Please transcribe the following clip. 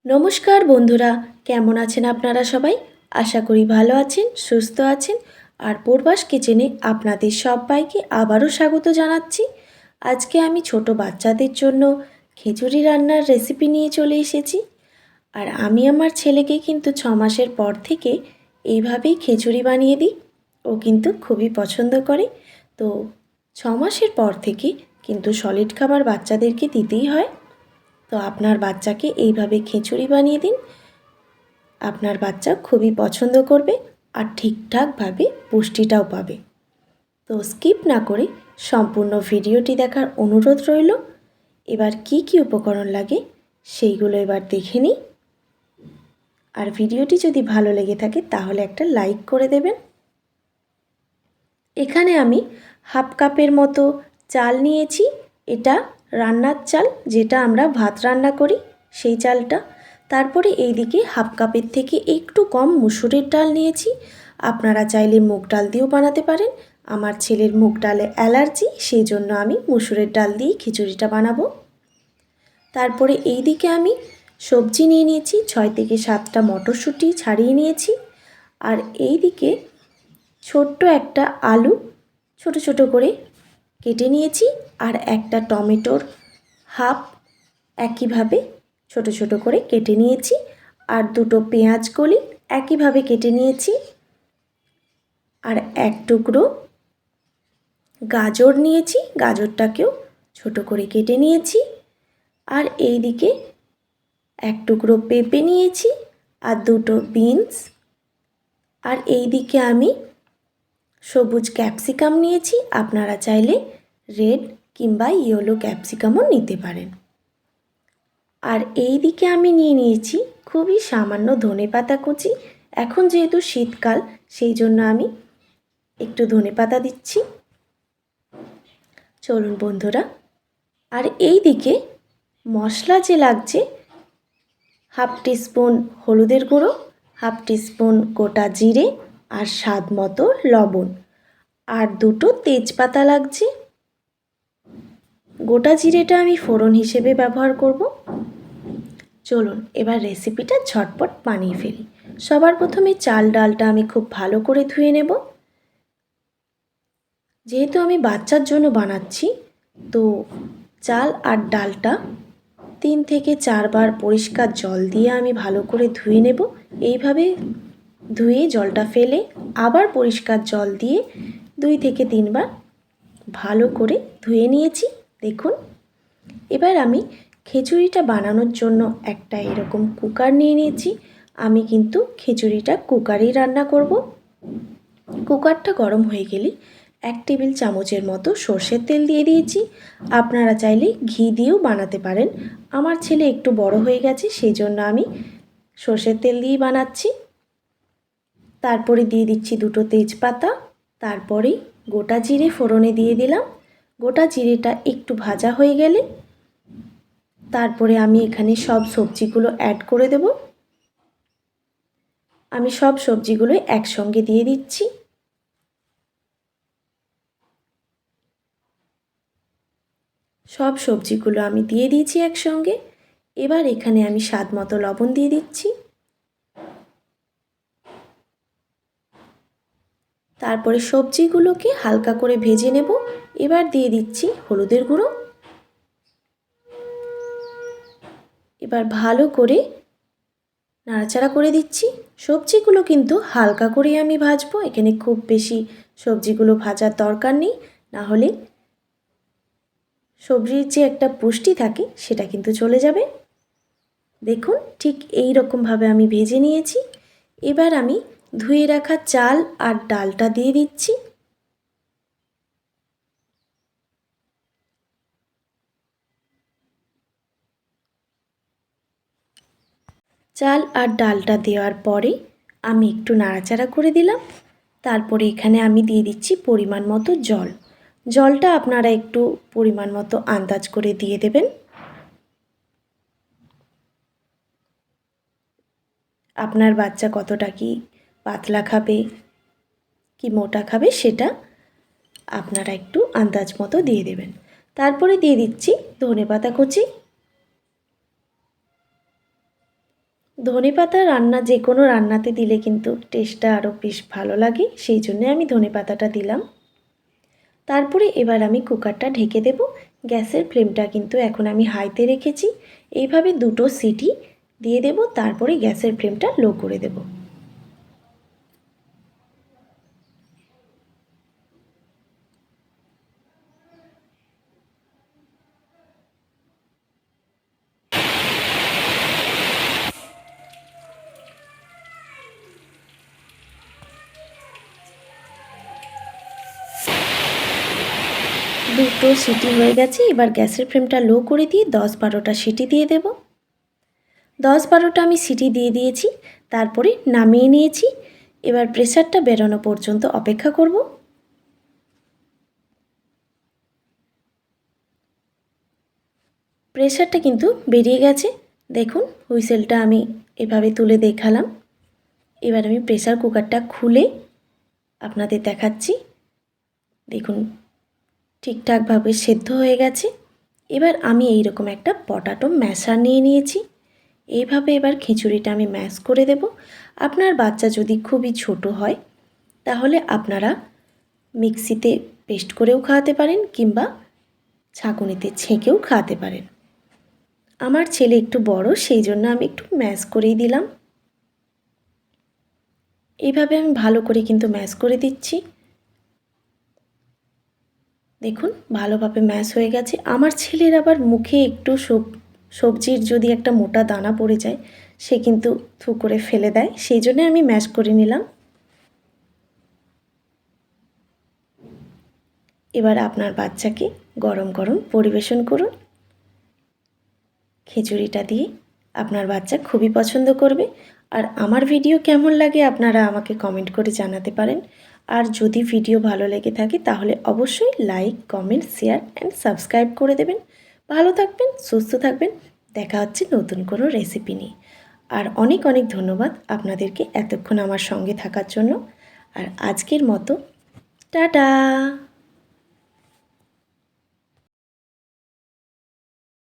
নমস্কার বন্ধুরা, কেমন আছেন আপনারা সবাই? আশা করি ভালো আছেন, সুস্থ আছেন। আর পূর্বাস কিচেনে আপনাদের সবাইকে আবারও স্বাগত জানাচ্ছি। আজকে আমি ছোট বাচ্চাদের জন্য খিচুড়ি রান্নার রেসিপি নিয়ে চলে এসেছি। আর আমি আমার ছেলেকে কিন্তু 6 মাসের পর থেকে এইভাবেই খিচুড়ি বানিয়ে দিই। ও কিন্তু খুবই পছন্দ করে। তো 6 মাসের পর থেকে কিন্তু সলিড খাবার বাচ্চাদেরকে দিতেই হয়। তো আপনার বাচ্চাকে এইভাবে খিচুড়ি বানিয়ে দিন, আপনার বাচ্চা খুবই পছন্দ করবে আর ঠিকঠাকভাবে পুষ্টিটাও পাবে। তো স্কিপ না করে সম্পূর্ণ ভিডিওটি দেখার অনুরোধ রইল। এবার কি কি উপকরণ লাগে সেইগুলো এবার দেখে নিই। আর ভিডিওটি যদি ভালো লেগে থাকে তাহলে একটা লাইক করে দেবেন। এখানে আমি হাফ কাপের মতো চাল নিয়েছি। এটা রান্নার চাল, যেটা আমরা ভাত রান্না করি সেই চালটা। তারপরে এইদিকে হাফ কাপের থেকে একটু কম মুসুরির ডাল নিয়েছি। আপনারা চাইলে মুগ ডাল দিয়েও বানাতে পারেন। আমার ছেলের মুগ ডালে অ্যালার্জি, সেই জন্য আমি মুসুরের ডাল দিয়েই খিচুড়িটা বানাবো। তারপরে এইদিকে আমি সবজি নিয়ে নিয়েছি, 6 থেকে 7টা মটরশুঁটি ছাড়িয়ে নিয়েছি। আর এইদিকে ছোট্ট একটা আলু ছোট ছোট করে কেটে নিয়েছি। আর একটা টমেটোর হাফ একইভাবে ছোট ছোট করে কেটে নিয়েছি। আর দুটো পেঁয়াজ কলি একইভাবে কেটে নিয়েছি। আর এক টুকরো গাজর নিয়েছি, গাজরটাকেও ছোট করে কেটে নিয়েছি। আর এইদিকে এক টুকরো পেঁপে নিয়েছি আর দুটো বিনস। আর এইদিকে আমি সবুজ ক্যাপসিকাম নিয়েছি, আপনারা চাইলে রেড কিংবা ইয়েলো ক্যাপসিকামও নিতে পারেন। আর এই দিকে আমি নিয়ে নিয়েছি খুবই সামান্য ধনেপাতা কুচি। এখন যেহেতু শীতকাল, সেই জন্য আমি একটু ধনেপাতা দিচ্ছি। চলুন বন্ধুরা। আর এই দিকে মশলা যে লাগছে, হাফ টিস্পুন হলুদের গুঁড়ো, হাফ টিস্পুন গোটা জিরে, আর স্বাদ মতো লবণ, আর দুটো তেজপাতা লাগছে। গোটা জিরেটা আমি ফোড়ন হিসেবে ব্যবহার করব। চলুন এবার রেসিপিটা ঝটপট বানিয়ে ফেলি। সবার প্রথমে চাল ডালটা আমি খুব ভালো করে ধুয়ে নেব। যেহেতু আমি বাচ্চার জন্য বানাচ্ছি, তো চাল আর ডালটা 3 থেকে 4 বার পরিষ্কার জল দিয়ে আমি ভালো করে ধুয়ে নেব। এইভাবে ধুয়ে জলটা ফেলে আবার পরিষ্কার জল দিয়ে 2 থেকে 3 বার ভালো করে ধুয়ে নিয়েছি। দেখুন, এবার আমি খিচুড়িটা বানানোর জন্য একটা এরকম কুকার নিয়ে নিয়েছি। আমি কিন্তু খিচুড়িটা কুকারেই রান্না করব। কুকারটা গরম হয়ে গেলে 1 টেবিল চামচের মতো সর্ষের তেল দিয়ে দিয়েছি। আপনারা চাইলে ঘি দিয়েও বানাতে পারেন। আমার ছেলে একটু বড় হয়ে গেছে, সেই জন্য আমি সর্ষের তেল দিয়েই বানাচ্ছি। তারপরে দিয়ে দিচ্ছি দুটো তেজপাতা, তারপরেই গোটা জিরে ফোড়নে দিয়ে দিলাম। গোটা জিরেটা একটু ভাজা হয়ে গেলে তারপরে আমি এখানে সব সবজিগুলো অ্যাড করে দেব। আমি সব সবজিগুলো একসঙ্গে দিয়ে দিচ্ছি। সব সবজিগুলো আমি দিয়ে দিয়েছি একসঙ্গে। এবার এখানে আমি স্বাদ মতো লবণ দিয়ে দিচ্ছি। তারপরে সবজিগুলোকে হালকা করে ভেজে নেব। এবার দিয়ে দিচ্ছি হলুদের গুঁড়ো। এবার ভালো করে নাড়াচাড়া করে দিচ্ছি। সবজিগুলো কিন্তু হালকা করেই আমি ভাজবো, এখানে খুব বেশি সবজিগুলো ভাজার দরকার নেই, না হলে সবজির যে একটা পুষ্টি থাকে সেটা কিন্তু চলে যাবে। দেখুন, ঠিক এই রকমভাবে আমি ভেজে নিয়েছি। এবার আমি ধুয়ে রাখা চাল আর ডালটা দিয়ে দিচ্ছি। চাল আর ডালটা দেওয়ার পরে আমি একটু নাড়াচাড়া করে দিলাম। তারপরে এখানে আমি দিয়ে দিচ্ছি পরিমাণ মতো জল। জলটা আপনারা একটু পরিমাণ মতো আন্দাজ করে দিয়ে দেবেন। আপনার বাচ্চা কতটা কি পাতলা খাবে কি মোটা খাবে সেটা আপনারা একটু আন্দাজ মতো দিয়ে দেবেন। তারপরে দিয়ে দিচ্ছি ধনেপাতা কুচি। ধনেপাতা রান্না যে কোনো রান্নাতে দিলে কিন্তু টেস্টটা আরও বেশ ভালো লাগে, সেই জন্যে আমি ধনেপাতাটা দিলাম। তারপরে এবার আমি কুকারটা ঢেকে দেব। গ্যাসের ফ্লেমটা কিন্তু এখন আমি হাইতে রেখেছি। এইভাবে 2টো সিটি দিয়ে দেব, তারপরে গ্যাসের ফ্লেমটা লো করে দেব। দুটো সিটি হয়ে গেছে, এবার গ্যাসের ফ্লেমটা লো করে দিয়ে 10-12টা সিটি দিয়ে দেব। 10-12টা আমি সিটি দিয়ে দিয়েছি, তারপরে নামিয়ে নিয়েছি। এবার প্রেসারটা বেরোনো পর্যন্ত অপেক্ষা করব। প্রেসারটা কিন্তু বেরিয়ে গেছে, দেখুন হুইসেলটা আমি এভাবে তুলে দেখালাম। এবার আমি প্রেসার কুকারটা খুলে আপনাদের দেখাচ্ছি। দেখুন ঠিকঠাকভাবে সেদ্ধ হয়ে গেছে। এবার আমি এই রকম একটা পটাটো ম্যাশার নিয়ে নিয়েছি। এইভাবে এবার খিচুড়িটা আমি ম্যাশ করে দেব। আপনার বাচ্চা যদি খুবই ছোট হয় তাহলে আপনারা মিক্সিতে পেস্ট করেও খাওয়াতে পারেন কিংবা ছাঁকুনিতে ছেঁকেও খাওয়াতে পারেন। আমার ছেলে একটু বড়, সেই জন্য আমি একটু ম্যাশ করেই দিলাম। এইভাবে আমি ভালো করে কিন্তু ম্যাশ করে দিচ্ছি। দেখুন ভালোভাবে ম্যাশ হয়ে গেছে। আমার ছেলের আবার মুখে একটু সবজির যদি একটা মোটা দানা পড়ে যায় সে কিন্তু থু করে ফেলে দেয়, সেই জন্য আমি ম্যাশ করে নিলাম। এবার আপনার বাচ্চাকে গরম গরম পরিবেশন করুন। খিচুড়িটা দিয়ে আপনার বাচ্চা খুবই পছন্দ করবে। আর আমার ভিডিও কেমন লাগে আপনারা আমাকে কমেন্ট করে জানাতে পারেন। আর যদি ভিডিও ভালো লেগে থাকে তাহলে অবশ্যই like, comment, share and subscribe করে দেবেন। ভালো থাকবেন, সুস্থ থাকবেন। দেখা হচ্ছে নতুন কোনো রেসিপি নিয়ে। আর অনেক অনেক ধন্যবাদ আপনাদেরকে এতক্ষণ আমার সঙ্গে থাকার জন্য। আর আজকের মতো টাটা।